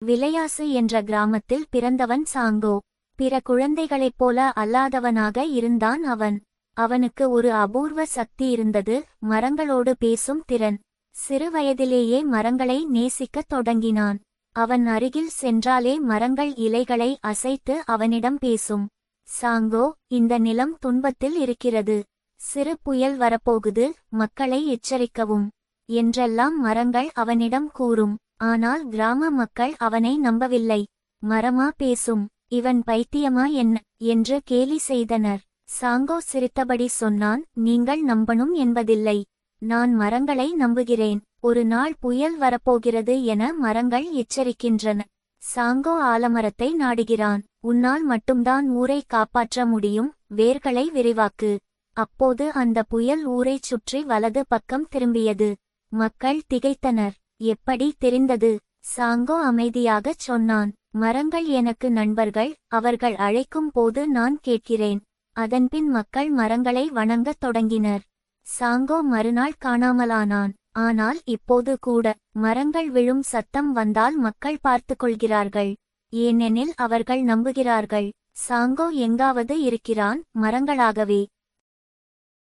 விலையாசு என்ற கிராமத்தில் பிறந்தவன் சாங்கோ. பிற குழந்தைகளைப் போல அல்லாதவனாக இருந்தான் அவன். அவனுக்கு ஒரு அபூர்வ சக்தி இருந்தது, மரங்களோடு பேசும் திறன். சிறுவயதிலேயே மரங்களை நேசிக்கத் தொடங்கினான். அவன் அருகில் சென்றாலே மரங்கள் இலைகளை அசைத்து அவனிடம் பேசும். சாங்கோ, இந்த நிலம் துன்பத்தில் இருக்கிறது. சிறு புயல் வரப்போகுது, மக்களை எச்சரிக்கவும் என்றெல்லாம் மரங்கள் அவனிடம் கூறும். ஆனால் கிராம மக்கள் அவனை நம்பவில்லை. மரமா பேசும், இவன் பைத்தியமா என்ன என்று கேலி செய்தனர். சாங்கோ சிரித்தபடி சொன்னான், நீங்கள் நம்பணும் என்பதில்லை. நான் மரங்களை நம்புகிறேன். ஒரு நாள் புயல் வரப்போகிறது என மரங்கள் எச்சரிக்கின்றன. சாங்கோ ஆலமரத்தை நாடுகிறான். உன்னால் மட்டும்தான் ஊரை காப்பாற்ற முடியும், வேர்களை விரிவாக்கு. அப்போது அந்த புயல் ஊரைச் சுற்றி வலது பக்கம் திரும்பியது. மக்கள் திகைத்தனர். எப்படி தெரிந்தது? சாங்கோ அமைதியாகச் சொன்னான், மரங்கள் எனக்கு நண்பர்கள், அவர்கள் அழைக்கும் போது நான் கேட்கிறேன். அதன்பின் மக்கள் மரங்களை வணங்கத் தொடங்கினர். சாங்கோ மறுநாள் காணாமலானான். ஆனால் இப்போது கூட மரங்கள் விழும் சத்தம் வந்தால் மக்கள் பார்த்து கொள்கிறார்கள். ஏனெனில் அவர்கள் நம்புகிறார்கள், சாங்கோ எங்காவது இருக்கிறான், மரங்களாகவே.